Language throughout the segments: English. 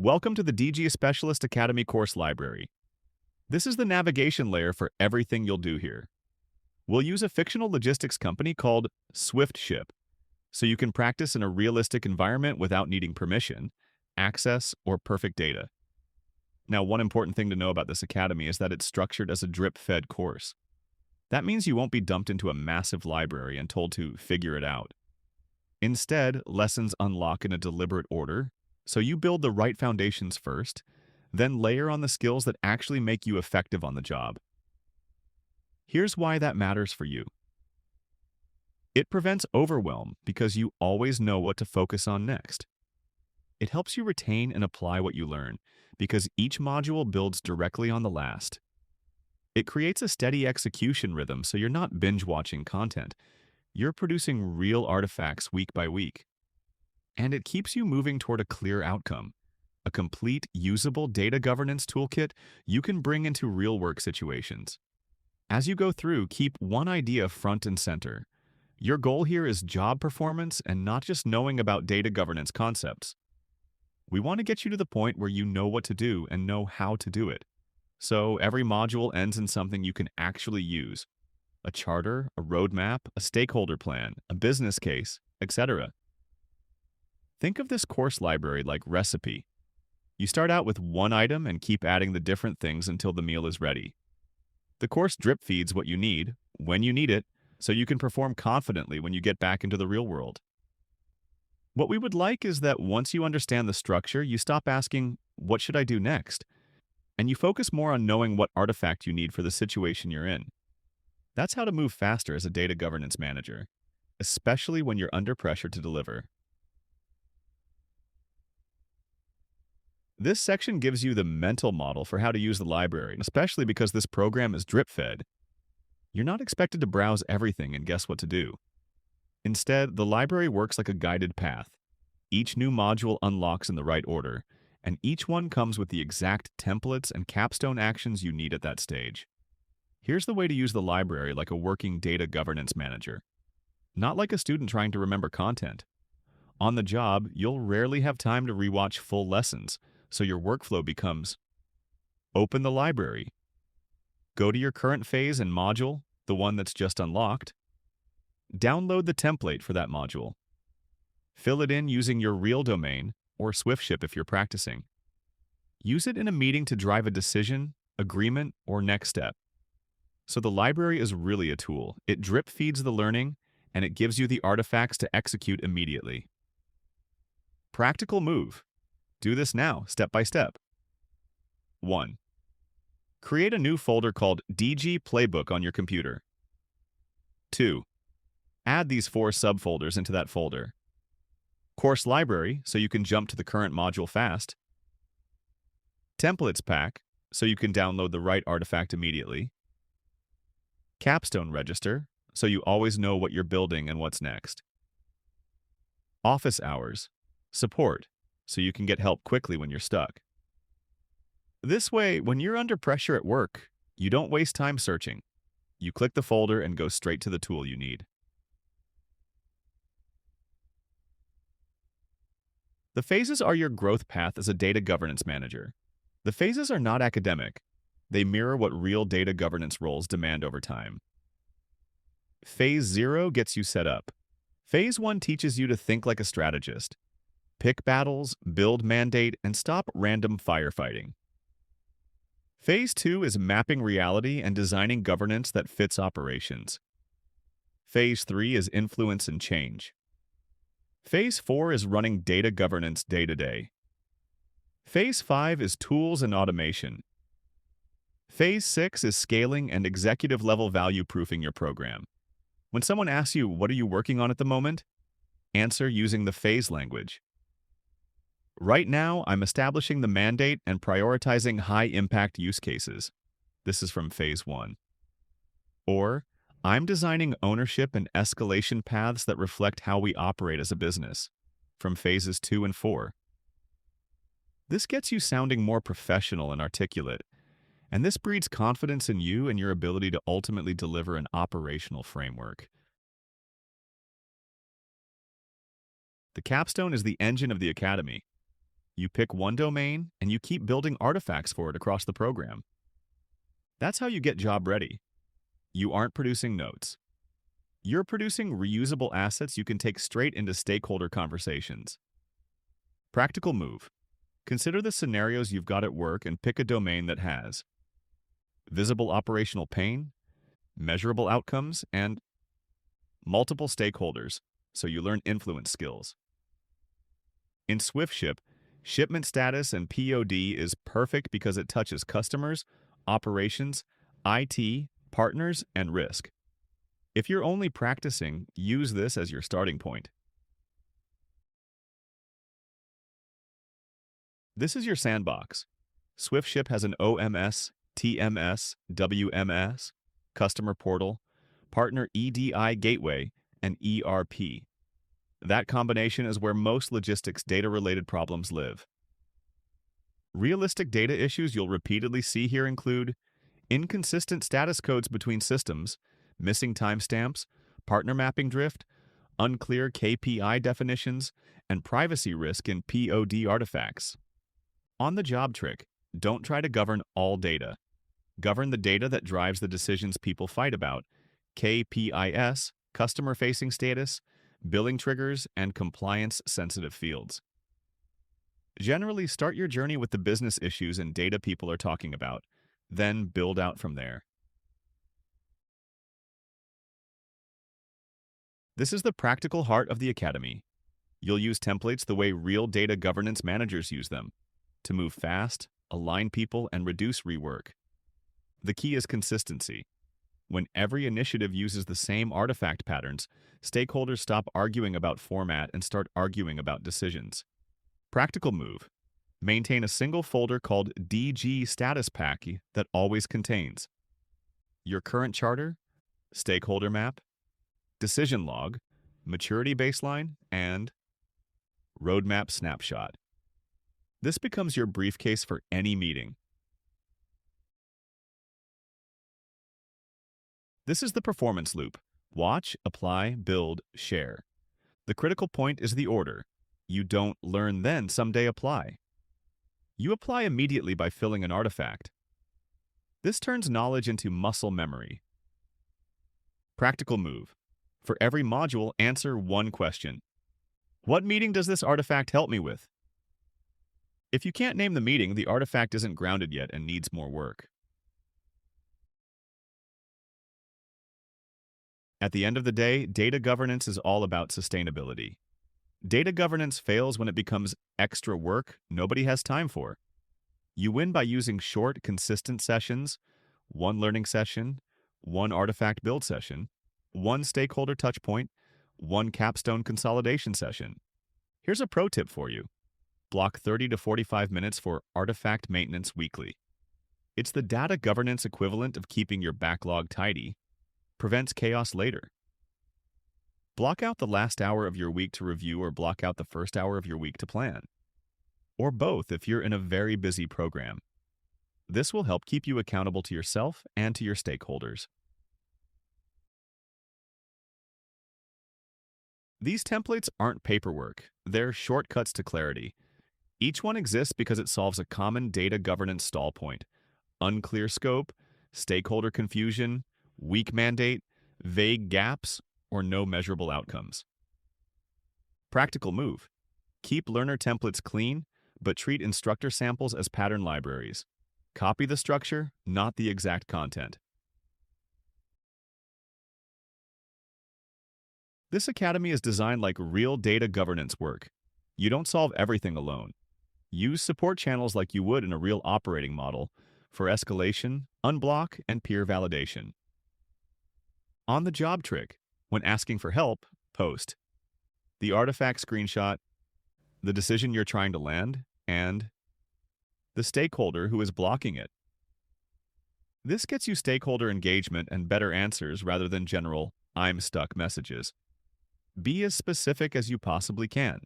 Welcome to the DG Specialist Academy course library. This is the navigation layer for everything you'll do here. We'll use a fictional logistics company called SwiftShip, so you can practice in a realistic environment without needing permission, access, or perfect data. Now, one important thing to know about this academy is that it's structured as a drip-fed course. That means you won't be dumped into a massive library and told to figure it out. Instead, lessons unlock in a deliberate order, so you build the right foundations first, then layer on the skills that actually make you effective on the job. Here's why that matters for you. It prevents overwhelm because you always know what to focus on next. It helps you retain and apply what you learn because each module builds directly on the last. It creates a steady execution rhythm so you're not binge-watching content. You're producing real artifacts week by week. And it keeps you moving toward a clear outcome, a complete, usable data governance toolkit you can bring into real-work situations. As you go through, keep one idea front and center. Your goal here is job performance and not just knowing about data governance concepts. We want to get you to the point where you know what to do and know how to do it. So every module ends in something you can actually use: a charter, a roadmap, a stakeholder plan, a business case, etc. Think of this course library like recipe. You start out with one item and keep adding the different things until the meal is ready. The course drip feeds what you need, when you need it, so you can perform confidently when you get back into the real world. What we would like is that once you understand the structure, you stop asking, "What should I do next?" and you focus more on knowing what artifact you need for the situation you're in. That's how to move faster as a data governance manager, especially when you're under pressure to deliver. This section gives you the mental model for how to use the library, especially because this program is drip-fed. You're not expected to browse everything and guess what to do. Instead, the library works like a guided path. Each new module unlocks in the right order, and each one comes with the exact templates and capstone actions you need at that stage. Here's the way to use the library like a working data governance manager, not like a student trying to remember content. On the job, you'll rarely have time to rewatch full lessons, so your workflow becomes: open the library, go to your current phase and module, the one that's just unlocked, download the template for that module, fill it in using your real domain or SwiftShip if you're practicing. Use it in a meeting to drive a decision, agreement, or next step. So the library is really a tool. It drip feeds the learning, and it gives you the artifacts to execute immediately. Practical move. Do this now, step by step. 1. Create a new folder called DG Playbook on your computer. 2. Add these 4 subfolders into that folder. Course Library, so you can jump to the current module fast. Templates Pack, so you can download the right artifact immediately. Capstone Register, so you always know what you're building and what's next. Office Hours, support, so you can get help quickly when you're stuck. This way, when you're under pressure at work, you don't waste time searching. You click the folder and go straight to the tool you need. The phases are your growth path as a data governance manager. The phases are not academic. They mirror what real data governance roles demand over time. Phase 0 gets you set up. Phase 1 teaches you to think like a strategist. Pick battles, build mandate, and stop random firefighting. Phase 2 is mapping reality and designing governance that fits operations. Phase 3 is influence and change. Phase 4 is running data governance day to day. Phase 5 is tools and automation. Phase 6 is scaling and executive-level value-proofing your program. When someone asks you, "What are you working on at the moment?" answer using the phase language. Right now, I'm establishing the mandate and prioritizing high-impact use cases. This is from Phase 1. Or, I'm designing ownership and escalation paths that reflect how we operate as a business, from Phases 2 and 4. This gets you sounding more professional and articulate, and this breeds confidence in you and your ability to ultimately deliver an operational framework. The capstone is the engine of the academy. You pick one domain and you keep building artifacts for it across the program. That's how you get job ready. You aren't producing notes. You're producing reusable assets you can take straight into stakeholder conversations. Practical move. Consider the scenarios you've got at work and pick a domain that has visible operational pain, measurable outcomes, and multiple stakeholders, so you learn influence skills. In SwiftShip, shipment status and POD is perfect because it touches customers, operations, IT, partners, and risk. If you're only practicing, use this as your starting point. This is your sandbox. SwiftShip has an OMS, TMS, WMS, customer portal, partner EDI gateway, and ERP. That combination is where most logistics data-related problems live. Realistic data issues you'll repeatedly see here include inconsistent status codes between systems, missing timestamps, partner mapping drift, unclear KPI definitions, and privacy risk in POD artifacts. On the job trick, don't try to govern all data. Govern the data that drives the decisions people fight about, KPIS, customer-facing status, billing triggers, and compliance-sensitive fields. Generally, start your journey with the business issues and data people are talking about, then build out from there. This is the practical heart of the Academy. You'll use templates the way real data governance managers use them, to move fast, align people, and reduce rework. The key is consistency. When every initiative uses the same artifact patterns, stakeholders stop arguing about format and start arguing about decisions. Practical move. Maintain a single folder called DG Status Pack that always contains your current charter, stakeholder map, decision log, maturity baseline, and roadmap snapshot. This becomes your briefcase for any meeting. This is the performance loop. Watch, apply, build, share. The critical point is the order. You don't learn then someday apply. You apply immediately by filling an artifact. This turns knowledge into muscle memory. Practical move. For every module, answer one question. What meeting does this artifact help me with? If you can't name the meeting, the artifact isn't grounded yet and needs more work. At the end of the day, data governance is all about sustainability. Data governance fails when it becomes extra work nobody has time for. You win by using short, consistent sessions, one learning session, one artifact build session, one stakeholder touchpoint, one capstone consolidation session. Here's a pro tip for you. Block 30 to 45 minutes for artifact maintenance weekly. It's the data governance equivalent of keeping your backlog tidy. Prevents chaos later. Block out the last hour of your week to review or block out the first hour of your week to plan. Or both if you're in a very busy program. This will help keep you accountable to yourself and to your stakeholders. These templates aren't paperwork, they're shortcuts to clarity. Each one exists because it solves a common data governance stall point: unclear scope, stakeholder confusion, weak mandate, vague gaps, or no measurable outcomes. Practical move. Keep learner templates clean, but treat instructor samples as pattern libraries. Copy the structure, not the exact content. This academy is designed like real data governance work. You don't solve everything alone. Use support channels like you would in a real operating model for escalation, unblock, and peer validation. On the job trick, when asking for help, post the artifact screenshot, the decision you're trying to land, and the stakeholder who is blocking it. This gets you stakeholder engagement and better answers rather than general "I'm stuck" messages. Be as specific as you possibly can.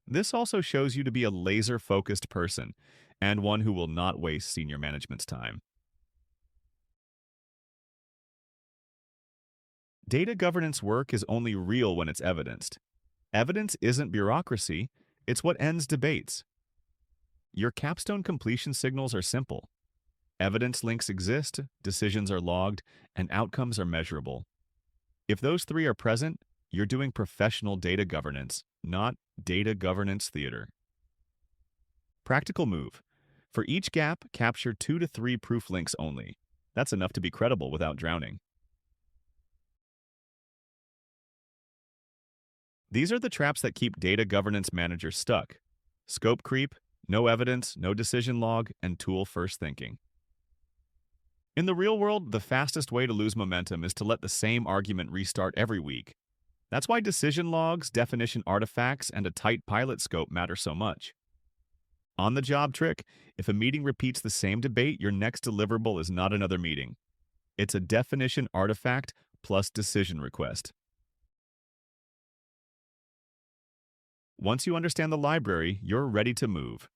This also shows you to be a laser-focused person and one who will not waste senior management's time. Data governance work is only real when it's evidenced. Evidence isn't bureaucracy, it's what ends debates. Your capstone completion signals are simple. Evidence links exist, decisions are logged, and outcomes are measurable. If those three are present, you're doing professional data governance, not data governance theater. Practical move. For each gap, capture 2 to 3 proof links only. That's enough to be credible without drowning. These are the traps that keep data governance managers stuck. Scope creep, no evidence, no decision log, and tool-first thinking. In the real world, the fastest way to lose momentum is to let the same argument restart every week. That's why decision logs, definition artifacts, and a tight pilot scope matter so much. On the job trick, if a meeting repeats the same debate, your next deliverable is not another meeting. It's a definition artifact plus decision request. Once you understand the library, you're ready to move.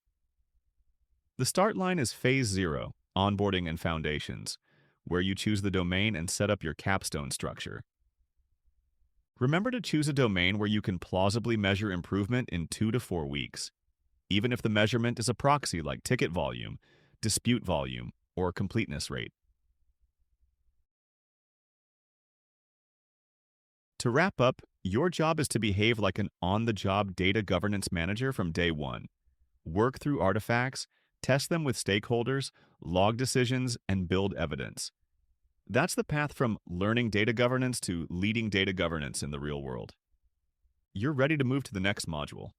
The start line is Phase 0, onboarding and foundations, where you choose the domain and set up your capstone structure. Remember to choose a domain where you can plausibly measure improvement in 2 to 4 weeks, even if the measurement is a proxy like ticket volume, dispute volume, or completeness rate. To wrap up, your job is to behave like an on-the-job data governance manager from day one. Work through artifacts, test them with stakeholders, log decisions, and build evidence. That's the path from learning data governance to leading data governance in the real world. You're ready to move to the next module.